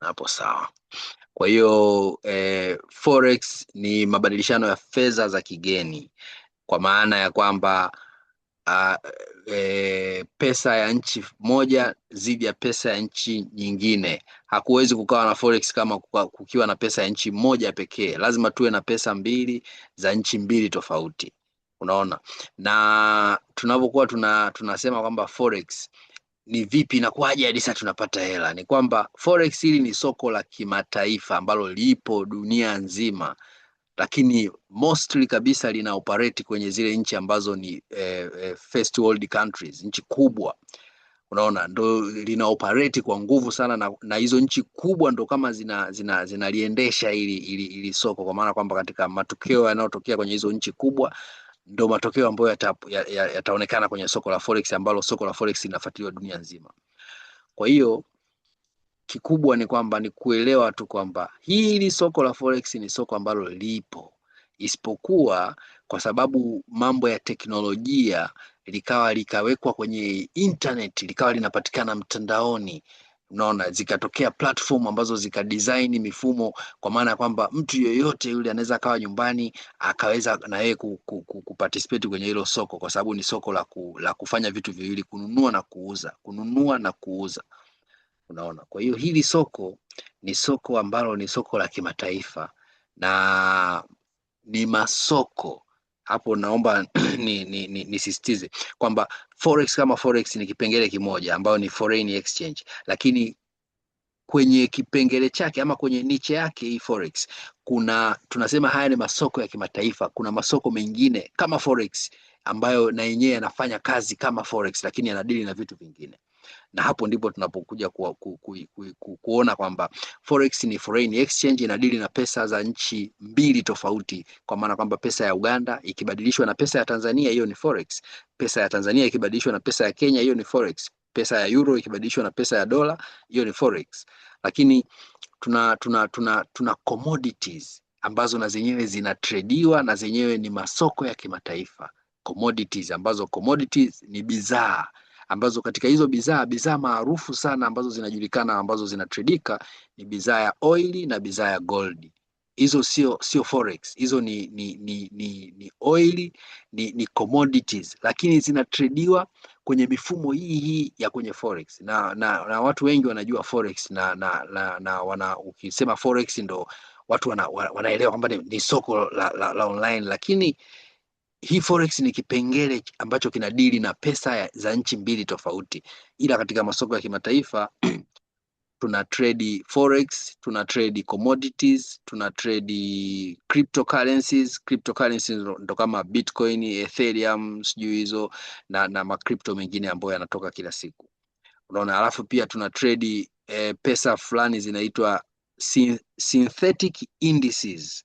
Hapo sawa. Kwa hiyo forex ni mabadilishano ya fedha za kigeni, kwa maana ya kwamba pesa ya nchi moja dhidi ya pesa ya nchi nyingine. Hakuwezi kukawa na forex kama kukiwa na pesa ya nchi moja pekee, lazima tuwe na pesa mbili za nchi mbili tofauti. Unaona, na tunapokuwa tunasema kwamba forex ni vipi inakuwaje hadi sasa tunapata hela, ni kwamba forex hili ni soko la kimataifa ambalo lipo dunia nzima, lakini mostly kabisa lina operate kwenye zile nchi ambazo ni first world countries, nchi kubwa. Unaona, ndo lina operate kwa nguvu sana, na hizo nchi kubwa ndo kama zinaliendesha ili soko, kwa maana kwamba katika matokeo yanayotokea kwenye hizo nchi kubwa ndo matokeo ambayo yataonekana kwenye soko la forex, ambalo soko la forex linafuatiliwa dunia nzima. Kwa hiyo kikubwa ni kwamba ni kuelewa tu kwamba hili soko la forex ni soko ambalo lipo, isipokuwa kwa sababu mambo ya teknolojia likawekwa kwenye internet, likawa linapatikana mtandaoni. Unaona, zikatokea platform ambazo zikadesign mifumo, kwa maana ya kwamba mtu yeyote yule anaweza akawa nyumbani akaweza na yeye kuparticipate kwenye hilo soko, kwa sababu ni soko la kufanya vitu viwili, kununua na kuuza, kununua na kuuza. Unaona, kwa hiyo hili soko ni soko ambalo ni soko la kimataifa na ni masoko hapo. Naomba nisisitize kwamba forex kama forex ni kipengele kimoja ambayo ni foreign exchange, lakini kwenye kipengele chake ama kwenye niche yake hii forex, tunasema haya ni masoko ya kimataifa. Kuna masoko mengine kama forex ambayo na yenyewe yanafanya kazi kama forex, lakini yanadili na vitu vingine, na hapo ndipo tunapokuja kuona kwamba forex ni foreign exchange, inadili na pesa za nchi mbili tofauti, kwa maana kwamba pesa ya Uganda ikibadilishwa na pesa ya Tanzania, hiyo ni forex. Pesa ya Tanzania ikibadilishwa na pesa ya Kenya, hiyo ni forex. Pesa ya euro ikibadilishwa na pesa ya dola, hiyo ni forex. Lakini tuna commodities ambazo na zenyewe zinatrediwa, na zenyewe ni masoko ya kimataifa. Commodities ambazo commodities ni bidhaa ambazo katika hizo bidhaa maarufu sana ambazo zinajulikana ambazo zinatredika ni bidhaa ya oil na bidhaa ya gold. Hizo sio forex, hizo ni oil, ni commodities, lakini zinatrediwa kwenye mifumo hii ya kwenye forex, na watu wengi wanajua forex na ukisema forex ndo watu wanaelewa kwamba ni soko la online, lakini hii forex ni kipengele ambacho kinadili na pesa za nchi mbili tofauti, ila katika masoko ya kimataifa tuna trade forex, tuna trade commodities, tuna trade cryptocurrencies. Cryptocurrencies ndo kama Bitcoin, Ethereum, sijui hizo na macrypto mengine ambayo yanatoka kila siku. Unaona, alafu pia tuna trade pesa fulani zinaitwa synthetic indices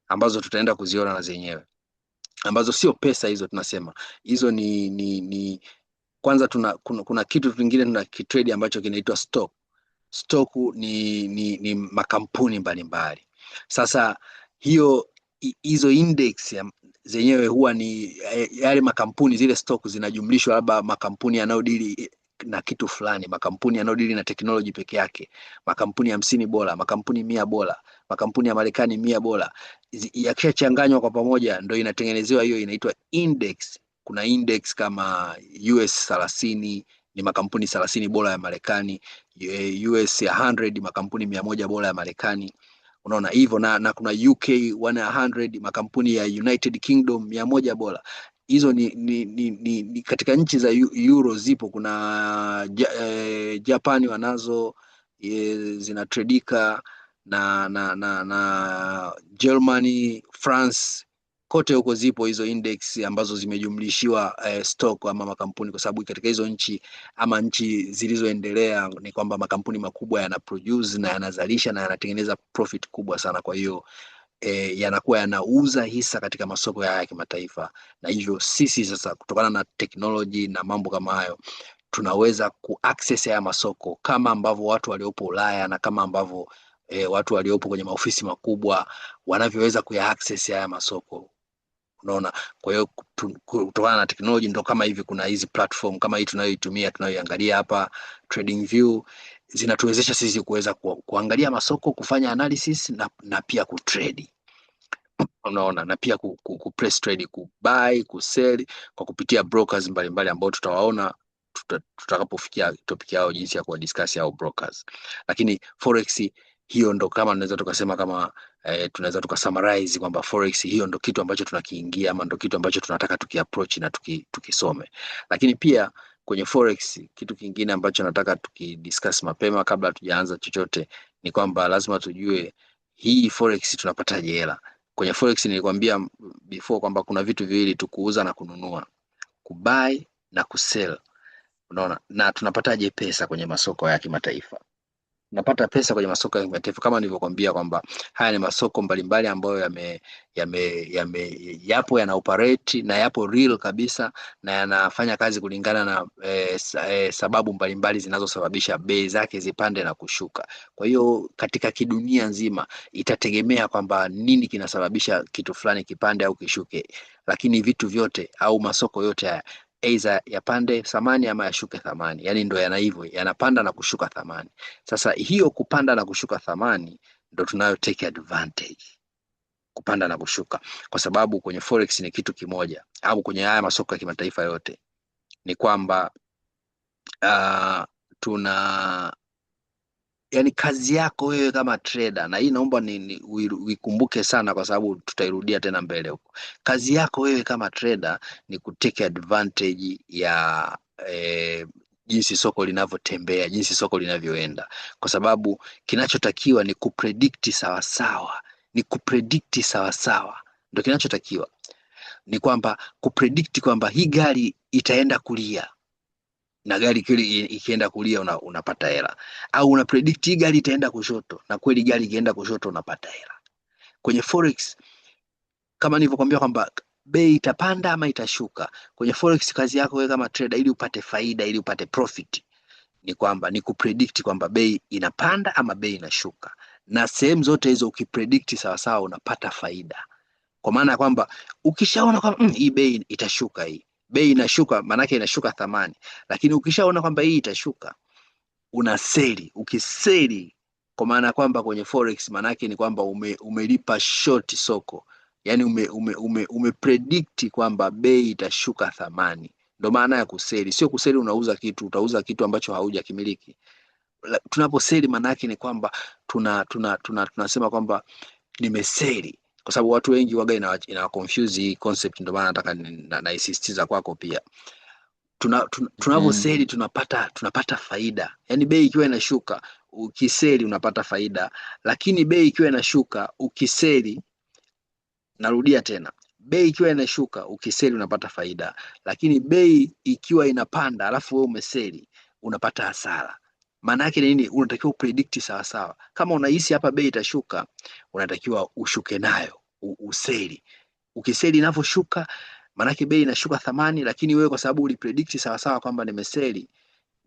ambazo tutaenda kuziona na zenyewe, ambazo sio pesa hizo. Tunasema hizo ni kwanza kuna kitu kingine tuna kitrade ambacho kinaitwa stock. Stock ni makampuni mbalimbali. Sasa hizo index zenyewe huwa ni yale makampuni, zile stock zinajumlishwa labda makampuni yanayodili na kitu fulani, makampuni yanayodili na technology peke yake, makampuni 50 bora, makampuni 100 bora, makampuni ya Marekani 100 bora, yakishachanganywa kwa pamoja ndio inatengenezewa hiyo inaitwa index. Kuna index kama US 30 ni makampuni 30 bora ya Marekani, US 100 makampuni 100 bora ya Marekani. Unaona hivyo, na kuna UK 100 makampuni ya United Kingdom 100 bora. Hizo ni katika nchi za Euro zipo. Kuna Japani wanazo zinatredika na Germany, France, kote huko zipo hizo index ambazo zimejumlishiwa stock ama makampuni, kwa sababu katika hizo nchi ama nchi zilizoendelea ni kwamba makampuni makubwa yana produce na yanazalisha na yanatengeneza profit kubwa sana. Kwa hiyo yanakuwa yanauza hisa katika masoko ya kimataifa, na hivyo sisi sasa kutokana na technology na mambo kama hayo tunaweza kuaccess haya masoko kama ambavyo watu waliopo Ulaya na kama ambavyo watu waliopo kwenye maofisi makubwa wanavyoweza kuyaccess haya masoko. Unaona, kwa hiyo kutokana na technology ndo kama hivi, kuna hizi platform kama hii tunayoitumia tunayoiangalia hapa TradingView, zinatuwezesha sisi kuweza kuangalia masoko, kufanya analysis na pia kutrade. Unaona, na pia ku press trade, ku buy, ku sell kwa kupitia brokers mbalimbali ambao tutawaona tutakapofikia topic yao, jinsi ya kuwa discuss hao brokers. Lakini forex hiyo ndo kama tunaweza tukasema kama tunaweza tukasummarize kwamba forex hiyo ndo kitu ambacho tunakiingia ama ndo kitu ambacho tunataka tukiapproach na tukisome. Lakini pia kwenye forex kitu kingine ambacho nataka tukidiscuss mapema kabla hatujaanza chochote ni kwamba lazima tujue hii forex tunapataje hela. Kwenye forex nilikwambia before kwamba kuna vitu viwili tu, kuuza na kununua, kubuy na kusell. Unaona, na tunapataje pesa kwenye masoko ya kimataifa? Napata pesa kwenye masoko ya kimataifa kama nilivyokuambia kwamba haya ni masoko mbalimbali ambayo yapo yana operate na yapo real kabisa na yanafanya kazi kulingana na sababu mbalimbali zinazosababisha bei zake zipande na kushuka. Kwa hiyo katika kidunia nzima itategemea kwamba nini kinasababisha kitu fulani kipande au kishuke, lakini vitu vyote au masoko yote haya aidha yapande thamani ama yashuke thamani, yani ndo yana hivyo, yanapanda na kushuka thamani. Sasa hiyo kupanda na kushuka thamani ndo tunayo take advantage, kupanda na kushuka, kwa sababu kwenye forex ni kitu kimoja, au kwenye haya masoko ya kimataifa yote ni kwamba tuna yani kazi yako wewe kama trader, na hii naomba uikumbuke sana kwa sababu tutairudia tena mbele huko. Kazi yako wewe kama trader ni kutake advantage ya jinsi soko linavyotembea, jinsi soko linavyoenda, kwa sababu kinachotakiwa ni kupredict sawasawa, ndio kinachotakiwa. Ni kwamba kupredict kwamba hii gari itaenda kulia na gari kile ikienda kulia unapata hela, au una predict hii gari itaenda kushoto na kweli gari ikienda kushoto unapata hela. Kwenye forex kama nilivyokuambia kwamba bei itapanda ama itashuka, kwenye forex kazi yako wewe kama trader, ili upate faida, ili upate profit, ni kwamba ni kupredict kwamba bei inapanda ama bei inashuka, na sehemu zote hizo ukipredict sawa sawa unapata faida. Kwa maana ya kwamba ukishaona kwamba hii bei itashuka, hii bei inashuka, maanake inashuka thamani, lakini ukishaona kwamba hii itashuka una seli. Ukiseli kwa maana kwamba kwenye forex maanake ni kwamba umelipa short soko, yani umepredict kwamba bei itashuka thamani. Ndio maana ya kuseli. Sio kuseli unauza kitu, utauza kitu ambacho haujakimiliki. Tunaposeli maanake ni kwamba tunasema kwamba nimeseli, kwa sababu watu wengi waga ina confuse hii concept. Ndio maana nataka naisisitiza kwako pia. Tunaposeli tunapata faida. Yani bei ikiwa inashuka ukiseli unapata faida, lakini bei ikiwa inashuka ukiseli, narudia tena, bei ikiwa inashuka ukiseli unapata faida, lakini bei ikiwa inapanda alafu wewe umeseli unapata hasara. Maana yake nini? Unatakiwa upredict sawa sawa. Kama unahisi hapa bei itashuka, unatakiwa ushuke nayo, useli. Ukiseli inavyoshuka maanake bei inashuka thamani, lakini wewe kwa sababu ulipredict sawa sawa kwamba nimeseli,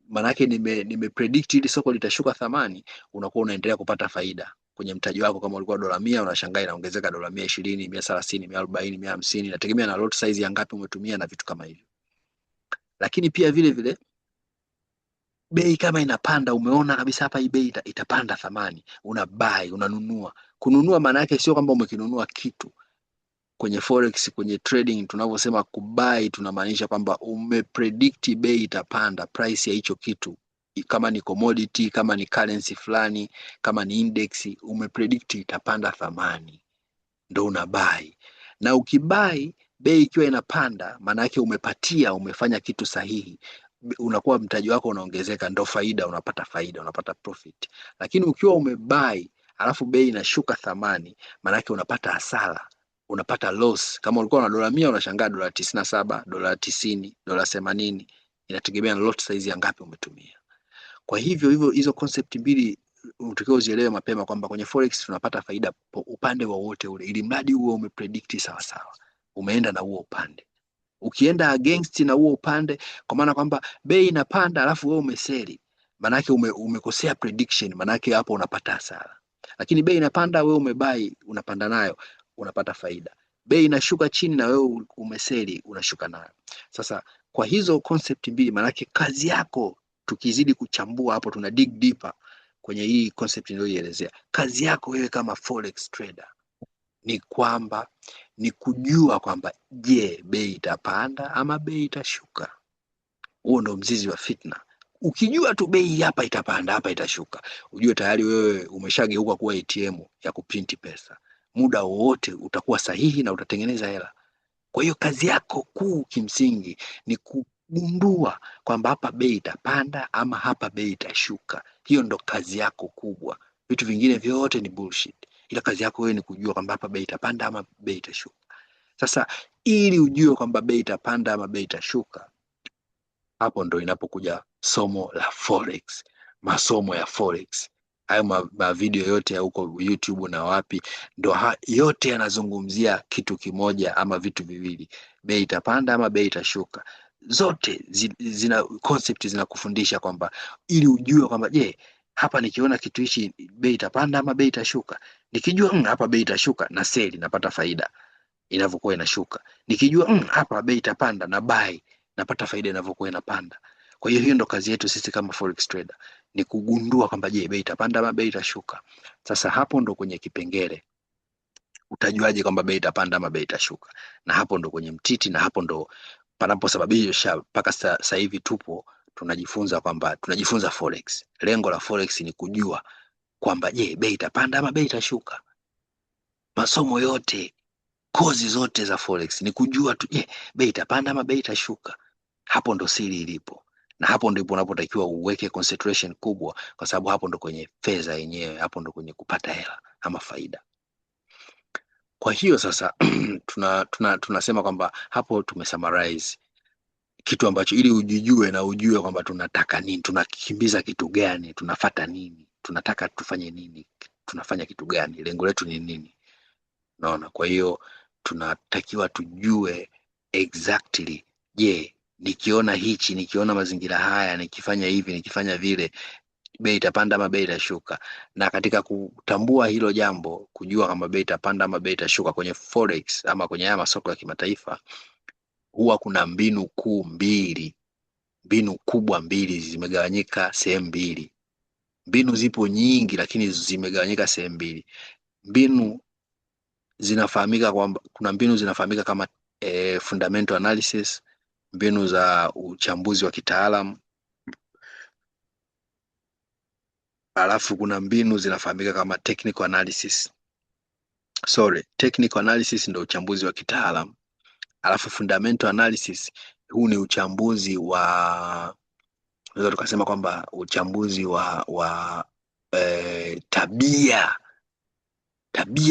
maanake nimepredict ili soko litashuka thamani, unakuwa unaendelea kupata faida kwenye mtaji wako. Kama ulikuwa dola 100 unashangaa inaongezeka dola 120, 130, 140, 150, inategemea na lot size ya ngapi umetumia na vitu kama hivyo. Lakini pia vile vile bei kama inapanda, umeona kabisa hapa hii bei itapanda thamani, una buy, unanunua. Kununua maana yake sio kwamba umekinunua kitu. Kwenye forex, kwenye trading tunavyosema kubuy, tunamaanisha kwamba umepredict bei itapanda, price ya hicho kitu, kama ni commodity, kama ni currency fulani, kama ni index, umepredict itapanda thamani, ndo una buy. Na ukibuy bei ikiwa inapanda, maana yake umefanya kitu sahihi, unakuwa mtaji wako unaongezeka, ndo faida, unapata faida, unapata profit. Lakini ukiwa umebuy alafu bei inashuka thamani, maana yake unapata hasara, unapata loss. Kama ulikuwa na dola 100 unashangaa dola 97, dola 90, dola 80, inategemea na lot size ya ngapi umetumia. Kwa hivyo hizo concept mbili unatakiwa uzielewe mapema kwamba kwenye forex tunapata faida upande wowote ule, ili mradi huo umepredict sawa sawa, umeenda na huo upande. Ukienda against na huo upande, kwa maana kwamba bei inapanda alafu wewe umeseli, maana yake umekosea prediction, maana yake hapo unapata hasara. Lakini bei inapanda wewe umebuy, unapanda nayo, unapata faida. Bei inashuka chini na wewe umeseli, unashuka nayo. Sasa kwa hizo concept mbili, maana yake kazi yako tukizidi kuchambua hapo, tuna dig deeper kwenye hii concept niliyoielezea. Kazi yako wewe kama forex trader ni kwamba ni kujua kwamba je, bei itapanda ama bei itashuka. Huo ndo mzizi wa fitna. Ukijua tu bei hapa itapanda, hapa itashuka, ujue tayari wewe umeshageuka kuwa ATM ya kuprinti pesa. Muda wowote utakuwa sahihi na utatengeneza hela. Kwa hiyo kazi yako kuu kimsingi ni kugundua kwamba hapa bei itapanda ama hapa bei itashuka. Hiyo ndo kazi yako kubwa. Vitu vingine vyote ni bullshit, ila kazi yako wewe ni kujua kwamba hapa bei itapanda ama bei itashuka. Sasa ili ujue kwamba bei itapanda ama bei itashuka, hapo ndo inapokuja somo la forex, masomo ya forex. Hayo video yote ya huko YouTube na wapi, ndo yote yanazungumzia kitu kimoja ama vitu viwili: bei itapanda ama bei itashuka. Zote zina concept zinakufundisha kwamba ili ujue kwamba je, hapa nikiona kitu hichi bei itapanda ama bei itashuka, nikijua hapa bei itashuka na sell, napata faida inavyokuwa inashuka. Nikijua hapa bei itapanda na buy, napata faida inavyokuwa inapanda. Kwa hiyo hiyo ndo kazi yetu sisi kama forex trader, ni kugundua kwamba je, bei itapanda ama bei itashuka. Sasa hapo ndo kwenye kipengele utajuaje kwamba bei itapanda ama bei itashuka, na hapo ndo kwenye mtiti, na hapo ndo panaposababisha mpaka sasa hivi tupo tunajifunza kwamba tunajifunza forex. Lengo la forex ni kujua kwamba je, bei itapanda ama bei itashuka. Masomo yote, kozi zote za forex ni kujua tu je, bei itapanda ama bei itashuka. Hapo ndo siri ilipo, na hapo ndipo unapotakiwa uweke concentration kubwa, kwa sababu hapo ndo kwenye fedha yenyewe, hapo ndo kwenye kupata hela ama faida. Kwa hiyo sasa tunasema kwamba hapo tumesummarize kitu ambacho, ili ujijue na ujue kwamba tunataka nini, tunakimbiza kitu gani, tunafata nini, tunataka tufanye nini, tunafanya kitu gani, lengo letu ni nini. Naona, kwa hiyo tunatakiwa tujue exactly, je, nikiona hichi, nikiona mazingira haya, nikifanya hivi, nikifanya vile, bei itapanda ama bei itashuka. Na katika kutambua hilo jambo, kujua kama bei itapanda ama bei itashuka kwenye forex ama kwenye haya masoko ya kimataifa, huwa kuna mbinu kubwa mbili zimegawanyika sehemu mbili. Mbinu zipo nyingi, lakini zimegawanyika sehemu mbili. Mbinu zinafahamika kwamba kuna mbinu zinafahamika kama fundamental analysis, mbinu za uchambuzi wa kitaalamu, alafu kuna mbinu zinafahamika kama technical analysis. Technical analysis ndio uchambuzi wa kitaalamu, alafu fundamental analysis, huu ni uchambuzi wa, unaweza tukasema kwamba uchambuzi wa tabia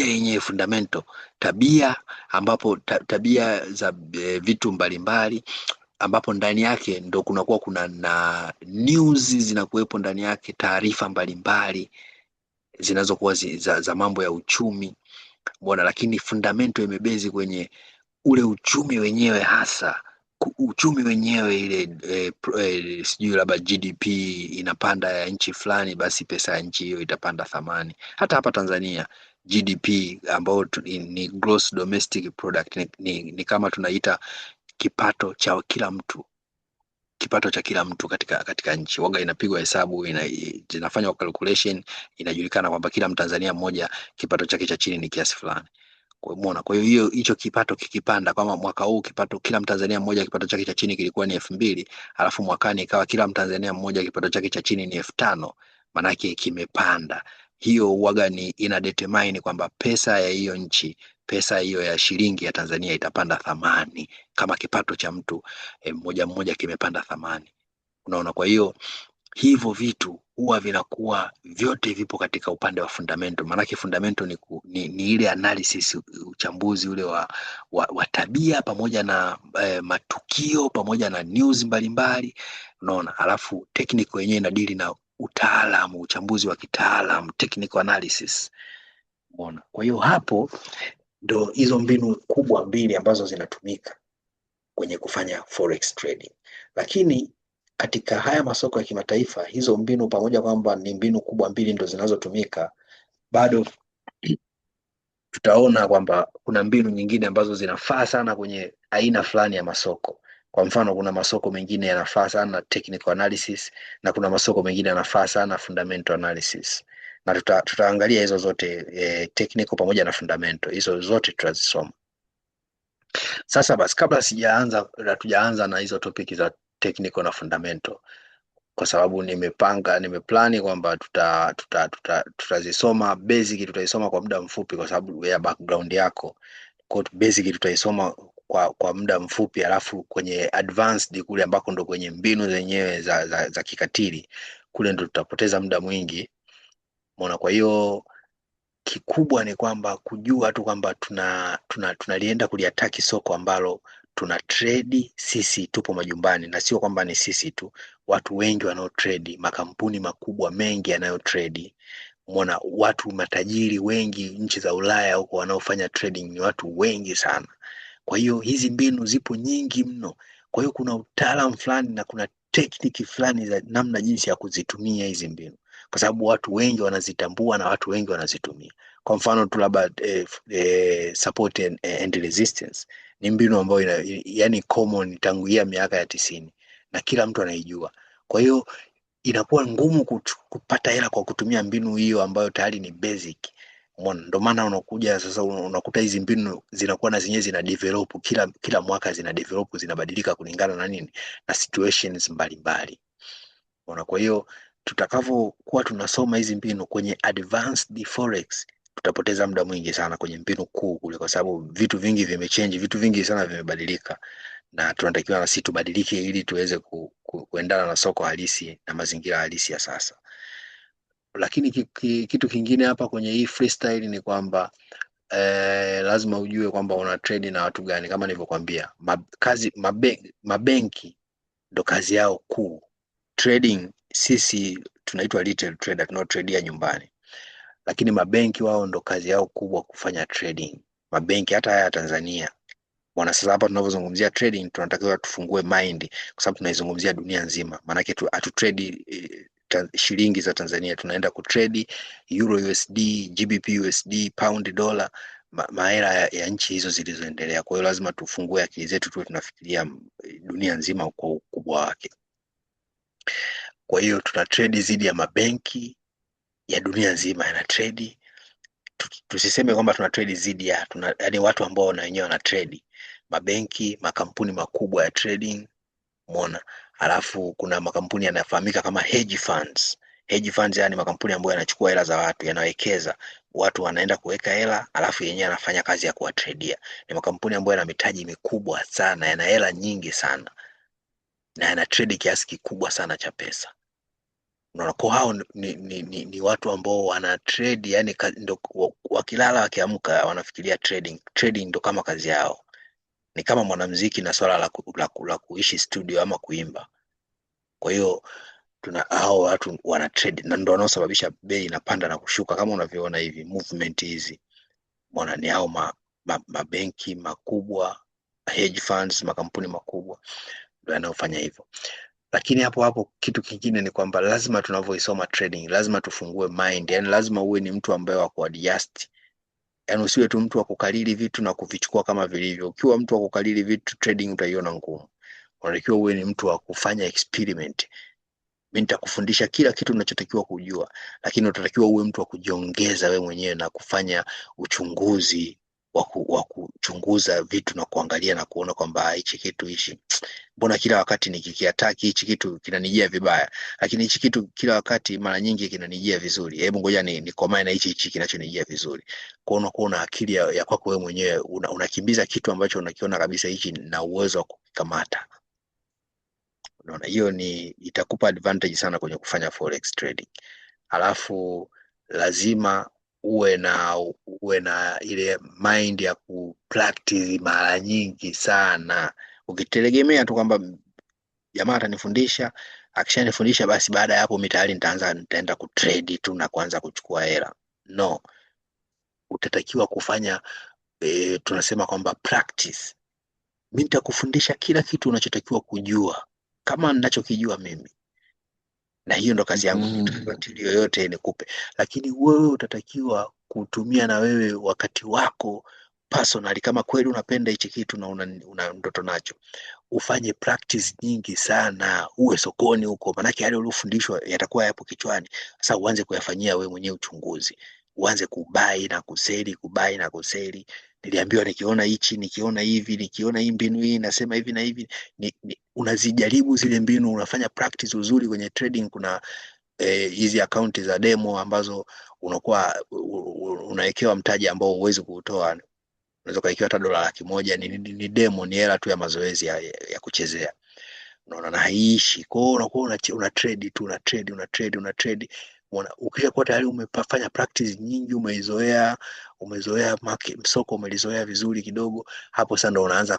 yenyewe, fundamental tabia, ambapo tabia za vitu mbalimbali, ambapo ndani yake ndo kunakuwa kuna na news zinakuwepo ndani yake, taarifa mbalimbali zinazokuwa za mambo ya uchumi bwana. Lakini fundamental imebezi kwenye ule uchumi wenyewe, hasa uchumi wenyewe, ile sijui labda GDP inapanda ya nchi fulani, basi pesa ya nchi hiyo itapanda thamani. Hata hapa Tanzania GDP ambao ni gross domestic product, ni kama tunaita kipato cha kila mtu, kipato cha kila mtu katika nchi, waga inapigwa hesabu, inafanywa calculation, inajulikana kwamba kila Mtanzania mmoja kipato chake cha chini ni kiasi fulani. Kwa hiyo hicho kipato kikipanda, kama mwaka huu kipato kila Mtanzania mmoja kipato chake cha chini kilikuwa ni 2,000, alafu mwakani ikawa kila Mtanzania mmoja kipato chake cha chini ni 5,000, manake kimepanda. Hiyo waga ina determine kwamba pesa ya hiyo nchi, pesa hiyo ya shilingi ya Tanzania itapanda thamani kama kipato cha mtu mmoja kimepanda thamani. Unaona, kwa hiyo hivyo vitu huwa vinakuwa vyote vipo katika upande wa fundamental. Maanake fundamental ni ile analysis, uchambuzi ule wa tabia pamoja na matukio pamoja na news mbalimbali, unaona. Alafu technical yenyewe inadili na utaalamu, uchambuzi wa kitaalamu, technical analysis, unaona. Kwa hiyo hapo ndo hizo mbinu kubwa mbili ambazo zinatumika kwenye kufanya forex trading. Lakini katika haya masoko ya kimataifa, hizo mbinu pamoja kwamba ni mbinu kubwa mbili ndo zinazotumika, bado tutaona kwamba kuna mbinu nyingine ambazo zinafaa sana kwenye aina fulani ya masoko. Kwa mfano kuna masoko mengine yanafaa sana technical analysis na kuna masoko mengine yanafaa sana fundamental analysis, na tutaangalia hizo zote technical pamoja na fundamental, hizo zote tutazisoma. Sasa basi, kabla hatujaanza na hizo topic za technical na fundamental, kwa sababu nimeplani kwamba tutazisoma basic, tutaisoma kwa muda mfupi kwa sababu ya background yako. Kwa basic tutaisoma kwa muda mfupi, alafu kwenye advanced kule ambako ndo kwenye mbinu zenyewe za kikatili kule ndo tutapoteza muda mwingi. Umeona? Kwa hiyo kikubwa ni kwamba kujua tu kwamba tunalienda kuliataki soko ambalo tuna trade sisi, tupo majumbani, na sio kwamba ni sisi tu, watu wengi wanao trade, makampuni makubwa mengi yanayo trade. Umeona? Watu matajiri wengi nchi za Ulaya huko wanaofanya trading ni watu wengi sana. Kwa hiyo hizi mbinu zipo nyingi mno. Kwa hiyo kuna utaalamu fulani na kuna tekniki fulani za namna jinsi ya kuzitumia hizi mbinu, kwa sababu watu wengi wanazitambua na watu wengi wanazitumia. Kwa mfano tu labda support and resistance ni mbinu ambayo yani common tangu miaka ya 90 na kila mtu anaijua. Kwa hiyo inakuwa ngumu kupata hela kwa kutumia mbinu hiyo ambayo tayari ni basic. Ndio maana unakuja sasa unakuta hizi mbinu zinakuwa na zenyewe zina develop kila mwaka, zina develop, zinabadilika kulingana na nini, na situations mbalimbali. Kwa hiyo tutakavyokuwa tunasoma hizi mbinu kwenye advanced forex tutapoteza muda mwingi sana kwenye mbinu kuu kule, kwa sababu vitu vingi vimechange, vitu vingi sana vimebadilika, na tunatakiwa na sisi tubadilike ili tuweze kuendana na soko halisi na mazingira halisi ya sasa. Lakini kitu kingine hapa kwenye hii freestyle ni kwamba lazima ujue kwamba una trade na watu gani. Kama nilivyokuambia, mabenki ndo kazi yao kuu. Trading sisi tunaitwa retail trader, tunaotradia nyumbani, lakini mabenki wao ndo kazi yao kubwa kufanya trading. Mabenki hata haya Tanzania sasa hapa tunavyozungumzia trading tunatakiwa tufungue mind, kwa sababu tunaizungumzia dunia nzima. Maana yake hatutrade shilingi za Tanzania, tunaenda kutrade euro USD, GBP USD, pound dollar, mahela ya nchi hizo zilizoendelea. Kwa hiyo lazima tufungue akili zetu, tuwe tunafikiria dunia nzima kwa ukubwa wake. Kwa hiyo tuna trade zidi ya mabenki ya dunia nzima yana trade. Tusiseme kwamba tuna trade zidi ya yani watu ambao na wenyewe wana trade, mabenki, makampuni makubwa ya trading. Umeona? Alafu kuna makampuni yanafahamika kama hedge funds. Hedge funds yani makampuni ambayo yanachukua hela za watu, yanawekeza, watu wanaenda kuweka hela, alafu yenyewe anafanya kazi ya kuwatradia. Ni makampuni ambayo yana mitaji mikubwa sana, yana hela nyingi sana, na yana trade kiasi kikubwa sana cha pesa. Unaona? Kwa hao ni watu ambao wana trade, yani ndo wakilala wakiamka wanafikiria trading. Trading ndo kama kazi yao. Ni kama mwanamuziki na swala la kuishi studio ama kuimba. Kwa hiyo hao watu wana trade na ndio wanaosababisha bei inapanda na kushuka kama unavyoona hivi movement hizi. Mbona ni hao mabenki makubwa, hedge funds, makampuni makubwa ndio yanayofanya hivyo. Lakini hapo kitu kingine ni kwamba lazima tunavyoisoma trading lazima tufungue mind, yani lazima uwe ni mtu ambaye wa kuadjust. Yani usiwe tu mtu wa kukalili vitu na kuvichukua kama vilivyo. Ukiwa mtu wa kukalili vitu, trading utaiona ngumu. Unatakiwa uwe ni mtu wa kufanya experiment. Mimi nitakufundisha kila kitu unachotakiwa kujua, lakini utatakiwa uwe mtu wa kujiongeza wewe mwenyewe na kufanya uchunguzi wa kuchunguza vitu na kuangalia na kuona kwamba hichi kitu mbona kila wakati nikikiataki hichi kitu kinanijia vibaya, lakini hichi kitu kila wakati mara nyingi kinanijia vizuri. Hebu ngoja nikomae na hichi kinachonijia vizuri. Kwa unakuwa na akili ya kwako wewe mwenyewe, unakimbiza kitu ambacho unakiona kabisa hichi na uwezo wa kukikamata. Unaona? Hiyo itakupa advantage sana kwenye kufanya forex trading. Alafu lazima uwe na ile mind ya kupractice mara nyingi sana. Ukitegemea tu kwamba jamaa atanifundisha, akishanifundisha basi baada ya hapo mimi tayari nitaenda kutrade tu na kuanza kuchukua hela. No. Utatakiwa kufanya tunasema kwamba practice. Mimi nitakufundisha kila kitu unachotakiwa kujua kama ninachokijua mimi, na hiyo ndo kazi yangu. Yoyote nikupe, lakini wewe utatakiwa kutumia na wewe wakati wako personally, kama kweli unapenda hichi kitu na una ndoto nacho, ufanye practice nyingi sana, uwe sokoni huko, manake yale uliofundishwa yatakuwa yapo kichwani. Sasa uanze kuyafanyia wewe mwenyewe uchunguzi, uanze kubai na kuseli, kubai na kuseli. Niliambiwa nikiona hichi, nikiona hivi, nikiona hii mbinu hii nasema hivi na hivi, unazijaribu zile mbinu, unafanya practice uzuri kwenye trading. Kuna hizi akaunti za demo ambazo unakuwa unawekewa mtaji ambao huwezi kuutoa. Unaweza kuwekewa hata $100,000. Ni demo, ni hela tu ya mazoezi ya kuchezea, unaona, na haiishi. Kwa hiyo unakuwa una trade tu, una trade. Ukisha kuwa tayari umefanya practice nyingi, umezoea soko, umelizoea vizuri kidogo, hapo sasa ndo unaanza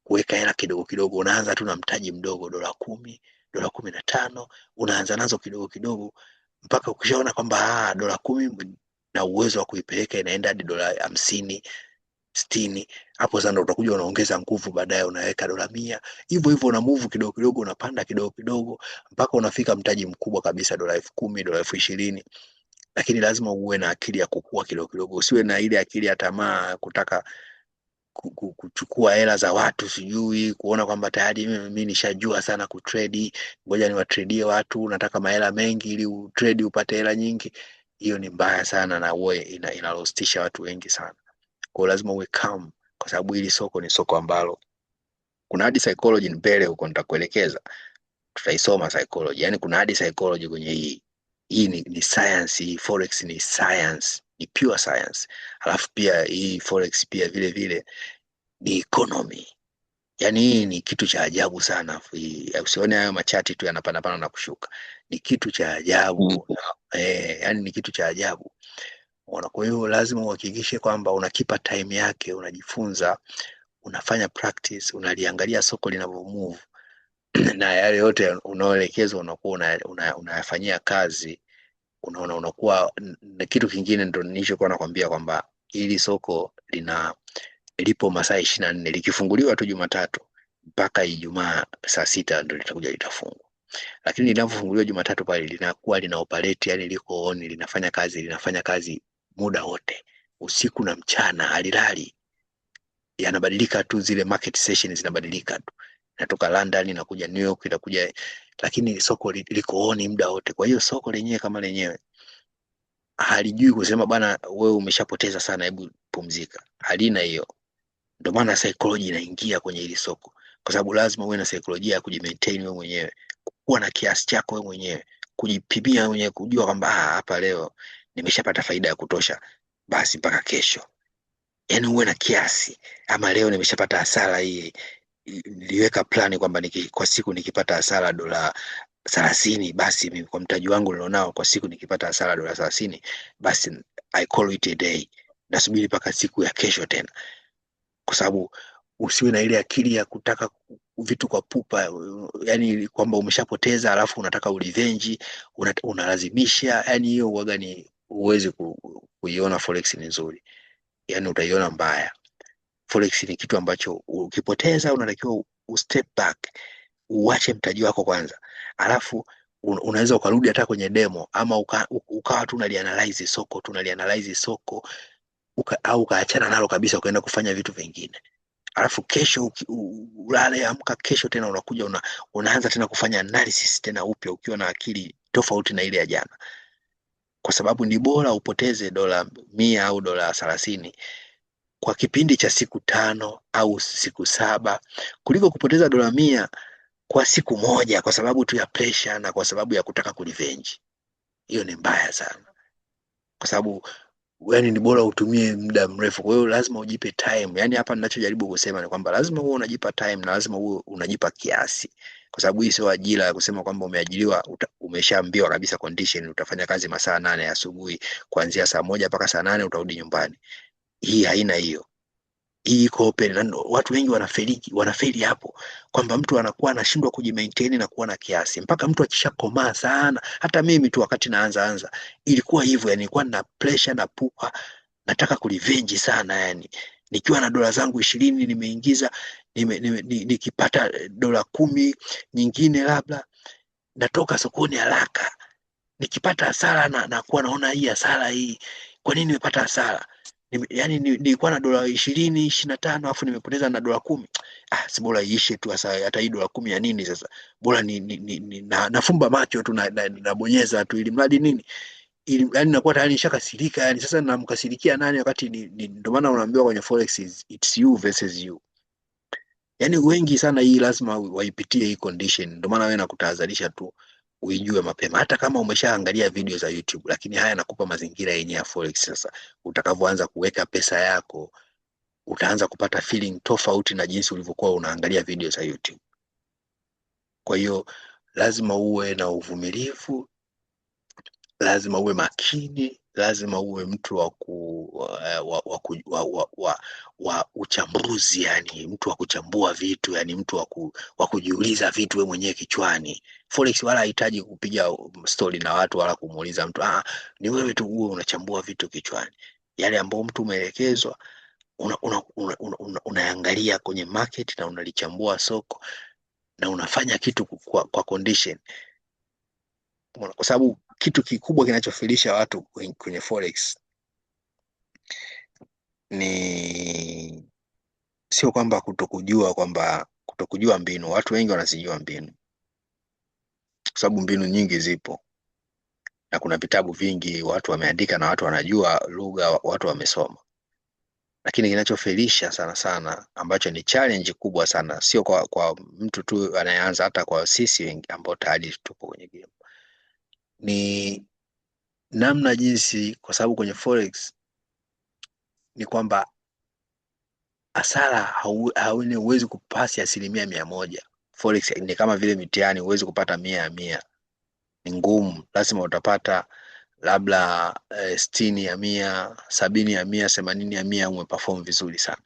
kuweka hela kidogo kidogo. Unaanza tu na mtaji mdogo, $10, $15, unaanza nazo kidogo kidogo mpaka ukishaona kwamba $10 na uwezo wa kuipeleka inaenda hadi $50, $60. Hapo sasa ndo utakuja unaongeza nguvu, baadaye unaweka $100. Hivyo hivyo una move kidogo kidogo, unapanda kidogo kidogo mpaka unafika mtaji mkubwa kabisa, $10,000, $20,000. Lakini lazima uwe na akili ya kukua kidogo kidogo, usiwe na ile akili ya tamaa kutaka kuchukua hela za watu, sijui kuona kwamba tayari mimi nishajua sana kutrade, ngoja niwatradie watu, nataka mahela mengi ili utrade upate hela nyingi. Hiyo ni mbaya sana na uwe inalostisha watu wengi sana. Kwa lazima uwe calm, kwa sababu hili soko ni soko ambalo kuna hadi psychology mbele huko, nitakuelekeza, tutaisoma psychology. Yani kuna hadi psychology kwenye hii ni science. Hii forex ni science, ni pure science. Alafu pia hii forex pia vile vile ni economy. Yani hii ni kitu cha ajabu sana. Usione hayo machati tu yanapanda pana na kushuka, ni kitu cha ajabu. Yani ni kitu cha ajabu. Kwa hiyo lazima uhakikishe kwamba unakipa time yake, unajifunza, unafanya practice, unaliangalia soko linavyo move na yale yote unaoelekezwa unakuwa unayafanyia kazi. Unaona, unakuwa na kitu kingine. Ndio nilichokuwa nakwambia kwamba hili soko lipo masaa 24, likifunguliwa tu Jumatatu mpaka Ijumaa saa 6 ndio litakuja litafungwa. Lakini linapofunguliwa Jumatatu pale linakuwa lina operate, yani liko on, linafanya kazi muda wote, usiku na mchana, halilali. Yanabadilika tu, zile market sessions zinabadilika tu, natoka London inakuja New York, inakuja, lakini soko liko on muda wote. Kwa hiyo soko lenyewe kama lenyewe halijui kusema bana wewe umeshapoteza sana, hebu pumzika. Halina hiyo. Ndio maana psychology inaingia kwenye hili soko, kwa sababu lazima uwe na psychology ya kujimaintain wewe mwenyewe, kuwa na kiasi chako wewe mwenyewe, kujipimia mwenyewe, kujua kwamba hapa leo nimeshapata faida ya kutosha, basi mpaka kesho. Yani uwe na kiasi, ama leo nimeshapata hasara hii, niliweka plani kwamba kwa siku nikipata hasara $30, basi mimi kwa mtaji wangu nilionao kwa siku nikipata hasara $30, basi I call it a day, nasubiri mpaka siku ya kesho tena. Kwa sababu usiwe na ile akili ya kutaka vitu kwa pupa, yani kwamba umeshapoteza alafu unataka revenge, unalazimisha. Yani hiyo huaga ni uwezi kuiona forex ni nzuri, yani utaiona mbaya. Forex ni kitu ambacho ukipoteza unatakiwa step back, uache mtaji wako kwanza, alafu unaweza ukarudi hata kwenye demo, ama ukawa tu unalianalyze soko au ukaachana nalo kabisa, ukaenda kufanya vitu vingine. Alafu kesho ulale, amka kesho tena unakuja unaanza tena kufanya analysis tena upya, ukiwa na akili tofauti na ile ya jana. Kwa sababu ni bora upoteze $100 au $30 kwa kipindi cha siku 5 au siku 7 kuliko kupoteza $100 kwa siku moja kwa sababu tu ya pressure na kwa sababu ya kutaka kurevenge. Hiyo ni mbaya sana, kwa sababu yani ni bora utumie muda mrefu. Kwa hiyo lazima ujipe time. Yani hapa ninachojaribu kusema ni kwamba lazima uwe unajipa time na lazima uwe unajipa kiasi, kwa sababu hii sio ajira ya kusema kwamba umeajiriwa umeshaambiwa kabisa condition utafanya kazi masaa 8 ya asubuhi, kuanzia saa 1 mpaka saa 8 utarudi nyumbani. Hii haina hiyo. Hii iko open, na watu wengi wanafeli hapo, kwamba mtu anakuwa anashindwa kujimaintain na kuwa na kiasi mpaka mtu akishakomaa sana. Hata mimi tu wakati naanza ilikuwa hivyo, yani nilikuwa na pressure na pupa, nataka kurevenge sana. Yani nikiwa na dola zangu 20 nimeingiza, nikipata $10 nyingine, labda natoka sokoni haraka. Nikipata hasara na kuwa naona hii hasara hii, kwa nini nimepata hasara? yani nilikuwa na dola 20 25 alafu nimepoteza na dola 10. Si bora iishe tu sasa, hata hii dola 10 ya nini sasa? Bora nafumba macho tu nabonyeza tu ili mradi nini, ili yani nakuwa tayari nishakasirika. Yani sasa namkasirikia nani wakati ndio maana unaambiwa kwenye forex it's you versus you. Yani wengi sana hii lazima waipitie hii condition, ndio maana wewe nakutahadharisha tu uijue mapema, hata kama umeshaangalia video za YouTube, lakini haya nakupa mazingira yenyewe ya forex. Sasa utakavyoanza kuweka pesa yako utaanza kupata feeling tofauti na jinsi ulivyokuwa unaangalia video za YouTube. Kwa hiyo lazima uwe na uvumilivu, lazima uwe makini, lazima uwe mtu wa uchambuzi, yani mtu wa kuchambua vitu, yani mtu wa kujiuliza vitu wewe mwenyewe kichwani. Forex wala hahitaji kupiga story na watu wala kumuuliza mtu. Ni wewe tu uwe unachambua vitu kichwani, yale ambayo mtu umeelekezwa unaangalia kwenye market na unalichambua soko na unafanya kitu kwa condition. Kwa sababu kitu kikubwa kinachofilisha watu kwenye forex ni sio kwamba kutokujua mbinu. Watu wengi wanazijua mbinu, kwa sababu mbinu nyingi zipo na kuna vitabu vingi watu wameandika na watu wanajua lugha, watu wamesoma. Lakini kinachofilisha sana sana, ambacho ni challenge kubwa sana, sio kwa mtu tu anayeanza, hata kwa sisi wengi ambao tayari tupo kwenye game, ni namna jinsi, kwa sababu kwenye forex ni kwamba hasara huwezi kupasi 100%. Forex ni kama vile mitihani, huwezi kupata 100%. Ni ngumu, lazima utapata labda 60%, 70%, 80%, umeperform vizuri sana.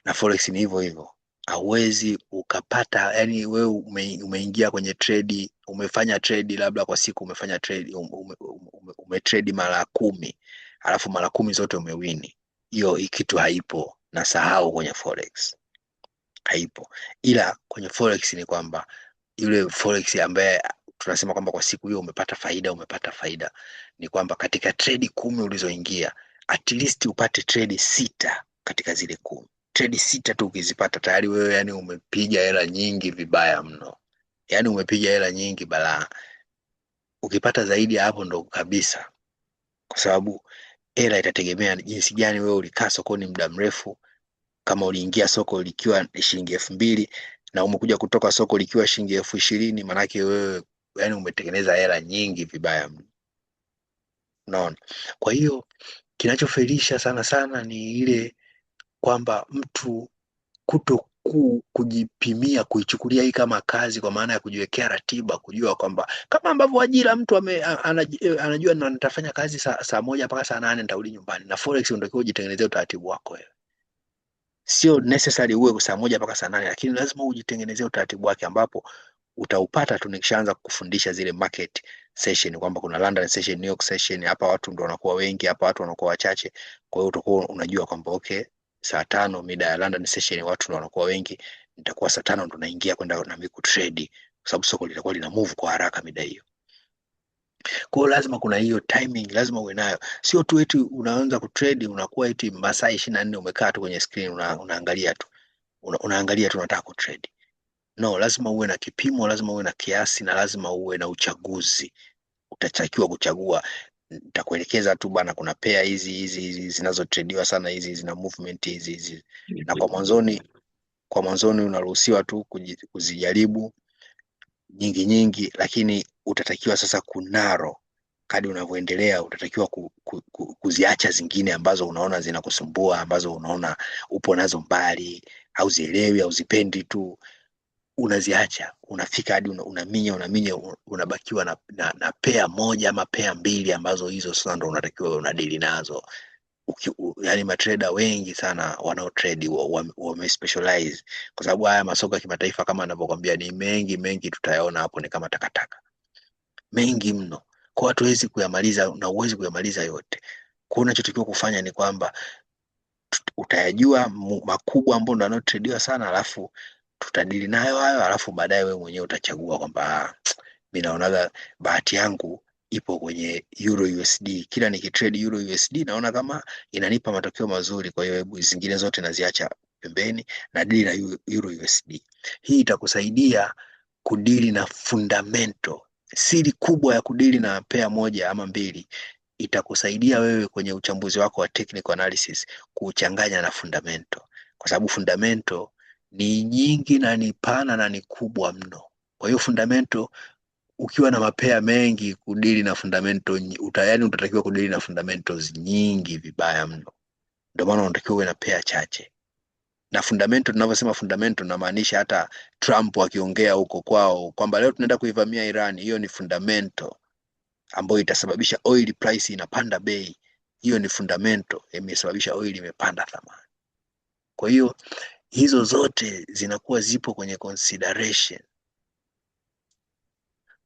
Na forex ni hivyo hivyo, hauwezi ukapata, yani wewe umeingia kwenye trade, umefanya trade labda kwa siku umefanya trade umetrade mara 10, alafu mara 10 zote umewini. Hiyo kitu haipo, na sahau kwenye forex, haipo. Ila kwenye forex ni kwamba yule forex ambaye tunasema kwamba kwa siku hiyo umepata faida, ni kwamba katika trade 10 ulizoingia, at least upate trade 6 katika zile 10. Trade 6 tu ukizipata tayari wewe, yani umepiga hela nyingi vibaya mno, yani umepiga hela nyingi balaa. Ukipata zaidi ya hapo ndo kabisa, kwa sababu hela itategemea jinsi gani wewe ulikaa sokoni muda mrefu. Kama uliingia soko likiwa shilingi 2,000 na umekuja kutoka soko likiwa shilingi 20,000, manake wewe yani umetengeneza hela nyingi vibaya mno, unaona. Kwa hiyo kinachofelisha sana sana ni ile kwamba mtu kujipimia, kuichukulia hii kama kazi, kwa maana ya kujiwekea ratiba, kujua kwamba kama ambavyo ajira mtu anajua na nitafanya kazi saa 1 mpaka saa 8 nitarudi nyumbani, na forex unatakiwa ujitengenezee utaratibu wako wewe. Sio necessary uwe saa 1 mpaka saa 8, lakini lazima ujitengenezee utaratibu wake, ambapo utaupata tu nikishaanza kufundisha zile market session, kwamba kuna London session, New York session. Hapa watu ndio wanakuwa wengi, hapa watu wanakuwa wachache. Kwa hiyo utakuwa unajua kwamba okay, saa 5 mida ya London session watu ndio wanakuwa wengi, nitakuwa saa 5 ndo naingia kwenda na mimi kutrade, kwa sababu soko litakuwa lina move kwa haraka mida hiyo. Kwa hiyo lazima kuna hiyo timing, lazima uwe nayo. Sio tu eti unaanza kutrade unakuwa eti masaa 24 umekaa tu kwenye screen unaangalia tu unaangalia tu unataka kutrade. No, lazima uwe na kipimo, lazima uwe na kiasi, na lazima uwe na uchaguzi. Utatakiwa kuchagua. Nitakuelekeza tu bana, kuna pair hizi zinazotrediwa sana, hizi zina movement hizi, na kwa mwanzoni unaruhusiwa tu kuzijaribu nyingi, lakini utatakiwa sasa kunaro kadi unavyoendelea. Utatakiwa kuziacha zingine ambazo unaona zinakusumbua, ambazo unaona upo nazo mbali, au zielewi au zipendi tu, unaziacha. Unafika hadi unaminya, unabakiwa na pair 1 ama pair 2 ambazo hizo sasa ndo unatakiwa unadili nazo. Yani matrader wengi sana wanao trade wame specialize, kwa sababu haya masoko ya kimataifa kama ninavyokuambia ni mengi, tutayaona hapo ni kama takataka, mengi mno. Kwa watu hawezi kuyamaliza na uwezi kuyamaliza yote. Kwa unachotakiwa kufanya ni kwamba utayajua makubwa ambayo ndo yanayotrediwa sana, alafu tutadili nayo hayo, alafu baadaye wewe mwenyewe utachagua kwamba mimi naonaga bahati yangu ipo kwenye Euro USD. Kila nikitrade Euro USD naona kama inanipa matokeo mazuri, kwa hiyo hebu zingine zote naziacha pembeni na dili na Euro USD. Hii itakusaidia kudili na fundamental. Siri kubwa ya kudili na pair moja ama mbili, itakusaidia wewe kwenye uchambuzi wako wa technical analysis kuchanganya na fundamental, kwa sababu fundamental ni nyingi na ni pana na ni kubwa mno. Kwa hiyo fundamental, ukiwa na mapea mengi, kudili na fundamental yani utatakiwa kudili na fundamentals nyingi vibaya mno. Ndio maana unatakiwa uwe na pair chache. Na fundamental, tunavyosema fundamental namaanisha hata Trump akiongea huko kwao kwamba leo tunaenda kuivamia Iran, hiyo ni fundamental ambayo itasababisha oil price inapanda bei. Hiyo ni fundamental, imesababisha oil imepanda thamani. Kwa hiyo hizo zote zinakuwa zipo kwenye consideration.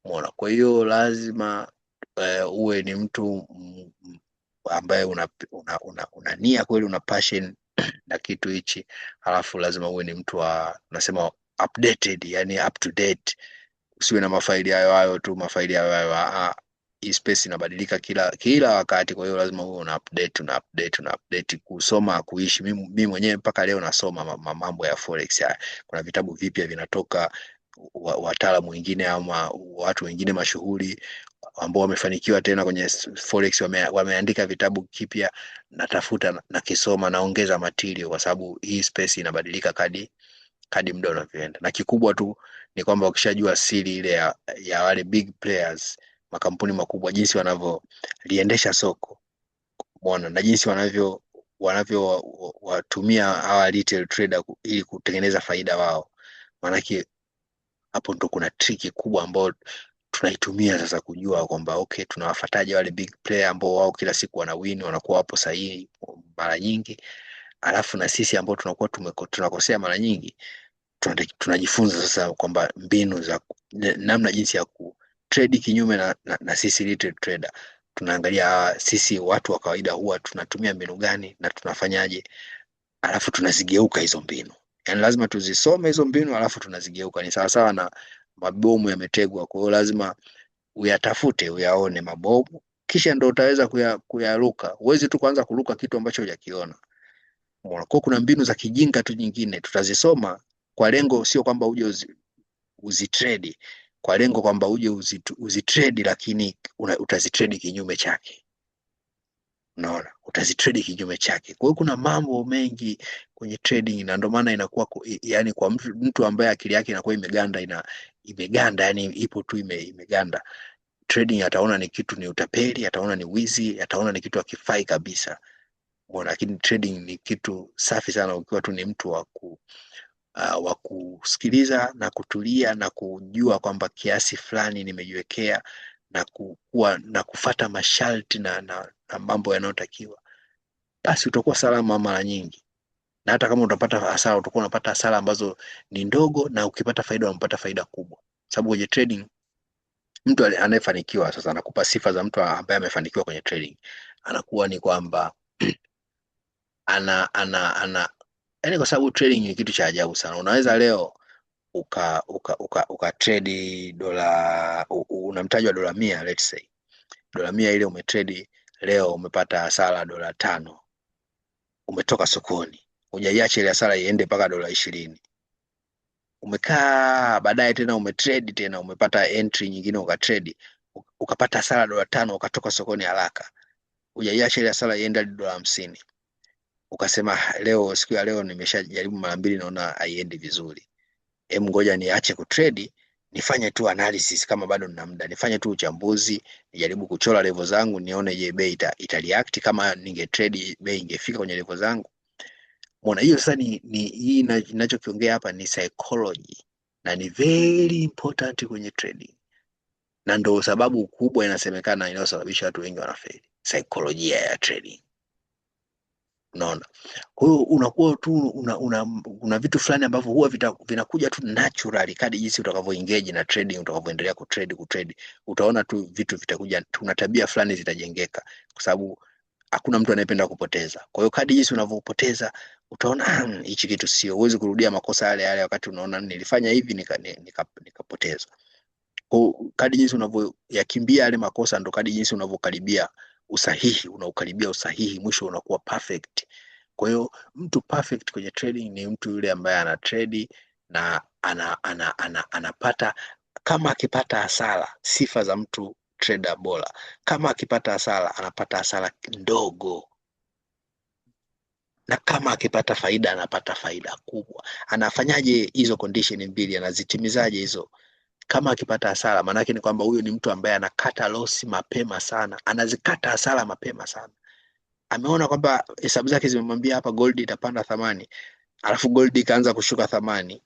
Mwana. Kwa hiyo lazima uwe ni mtu ambaye una nia kweli, una passion na kitu hichi, halafu lazima uwe ni mtu wa nasema updated, yani up to date. Usiwe na mafaili hayo tu, mafaili hayo. Hii space inabadilika kila wakati, kwa hiyo lazima uwe una update kusoma, kuishi. Mimi mwenyewe mpaka leo nasoma mambo ya forex haya. Kuna vitabu vipya vinatoka, wataalamu wengine ama watu wengine mashuhuri ambao wamefanikiwa tena kwenye forex wameandika vitabu kipya, natafuta na kisoma, naongeza material, kwa sababu hii space inabadilika kadi muda unavyoenda. Na kikubwa tu ni kwamba ukishajua siri ile ya wale big players, makampuni makubwa, jinsi wanavyoliendesha soko, umeona, na jinsi watumia hawa retail trader ili kutengeneza faida wao. Maanake hapo ndo kuna triki kubwa ambayo tunaitumia sasa kujua kwamba okay, tunawafuataje wale big player ambao wao kila siku wana win, wanakuwa hapo sahihi mara nyingi, alafu na sisi ambao tunakuwa tunakosea mara nyingi, tunajifunza sasa kwamba mbinu za namna jinsi ya kutrade kinyume na sisi retail trader. Tunaangalia sisi watu wa kawaida huwa tunatumia mbinu gani na tunafanyaje, alafu tunazigeuka hizo mbinu. Yani lazima tuzisome hizo mbinu alafu tunazigeuka. Ni sawa sawa na mabomu yametegwa, kwa hiyo lazima uyatafute, uyaone mabomu, kisha ndo utaweza kuyaruka. Huwezi tu kuanza kuruka kitu ambacho hujakiona. Kwa kuna mbinu za kijinga tu nyingine tutazisoma kwa lengo sio kwamba uje uzitrade, kwa lengo kwamba uje uzitrade, lakini utazitrade kinyume chake. Unaona, utazitrade kinyume chake. Kwa hiyo kuna mambo mengi kwenye trading, na ndio maana inakuwa yani kwa mtu ambaye akili yake inakuwa imeganda, yani ipo tu imeganda, trading ataona ni kitu, ni utapeli, ataona ni wizi, ataona ni kitu hakifai kabisa. Mbona, lakini trading ni kitu safi sana ukiwa tu ni mtu wa kusikiliza na kutulia na kujua kwamba kiasi fulani nimejiwekea na kufata masharti na mambo yanayotakiwa, basi utakuwa salama mara nyingi. Na hata kama utapata hasara, utakuwa unapata hasara ambazo ni ndogo, na ukipata faida unapata faida kubwa. Sababu kwenye trading mtu anayefanikiwa sasa, anakupa sifa za mtu ambaye amefanikiwa kwenye trading, anakuwa ni kwamba yani, kwa sababu trading ni kitu cha ajabu sana. Unaweza leo uka trade dola, unamtajwa dola 100, let's say dola 100 ile umetrade leo, umepata hasara dola 5, umetoka sokoni, hujaiacha ile hasara iende mpaka dola 20. Umekaa baadaye tena umetrade tena, umepata entry nyingine ukatrade, ukapata hasara dola 5, ukatoka sokoni haraka, hujaiacha ile hasara iende hadi dola 50. Ukasema leo, siku ya leo nimeshajaribu mara 2 naona haiendi vizuri, ngoja niache kutrade, nifanye tu analysis kama bado nina muda, nifanye tu uchambuzi, nijaribu kuchora level zangu, nione je bei itareact, kama ningetrade bei ingefika kwenye level zangu. Mbona hiyo sasa ni hii ninachokiongea hapa ni psychology, na ni very important kwenye trading, na ndio sababu kubwa inasemekana inayosababisha watu wengi wanafeli, psychology ya trading. Unaona, kwa hiyo unakuwa tu una vitu fulani ambavyo huwa vinakuja tu naturally kadri jinsi utakavyo engage na trading, utakavyoendelea kutrade, utaona tu vitu vitakuja, tuna tabia fulani zitajengeka, kwa sababu hakuna mtu anayependa kupoteza. Kwa hiyo kadri jinsi unavyopoteza utaona hichi kitu sio, huwezi kurudia makosa yale wakati unaona nilifanya hivi nikapoteza. Kwa kadi jinsi unavyoyakimbia yale makosa ndo kadi jinsi unavyokaribia usahihi, unaukaribia usahihi, mwisho unakuwa perfect. Kwa hiyo mtu perfect kwenye trading ni mtu yule ambaye ana trade na anapata, kama akipata hasara, sifa za mtu trader bora, kama akipata hasara anapata hasara ndogo, na kama akipata faida anapata faida kubwa. Anafanyaje hizo condition mbili, anazitimizaje hizo? Kama akipata hasara, maanake ni kwamba huyu ni mtu ambaye anakata losi mapema sana, anazikata hasara mapema sana. Ameona kwamba hesabu zake zimemwambia hapa gold itapanda thamani, alafu gold ikaanza kushuka thamani,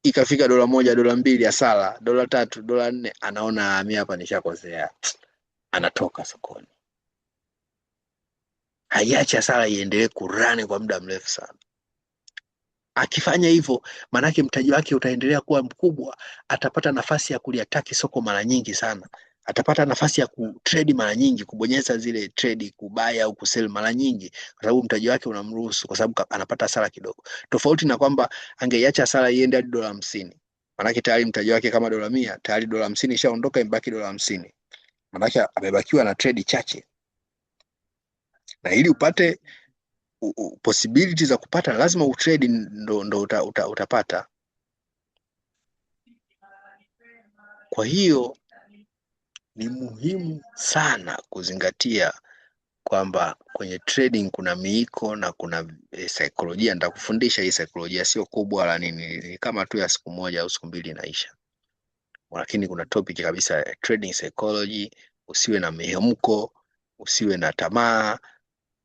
ikafika $1, $2 hasara, $3, $4, anaona mimi hapa nishakosea, anatoka sokoni. Haiachi hasara iendelee kurani kwa muda mrefu sana. Akifanya hivyo, maanake mtaji wake utaendelea kuwa mkubwa, atapata nafasi ya kuliataki soko mara nyingi sana, atapata nafasi ya kutrade mara nyingi, kubonyeza zile trade, kubaya au kusell mara nyingi, kwa sababu mtaji wake unamruhusu, kwa sababu anapata hasara kidogo. Tofauti na kwamba angeiacha hasara iende hadi $50, maanake tayari mtaji wake kama $100, tayari $50 ishaondoka, imebaki $50, maanake amebakiwa na trade chache. Na ili upate possibility za kupata, lazima utrade, ndo utapata. Kwa hiyo ni muhimu sana kuzingatia kwamba kwenye trading kuna miiko na kuna saikolojia. Nitakufundisha hii saikolojia, sio kubwa wala nini, ni kama tu ya siku moja au siku mbili inaisha, lakini kuna topic kabisa trading psychology. Usiwe na mihemko, usiwe na tamaa,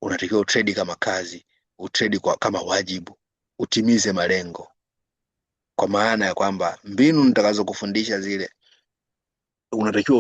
unatakiwa utrade kama kazi, utrade kama wajibu, utimize malengo, kwa maana ya kwamba mbinu nitakazokufundisha zile unatakiwa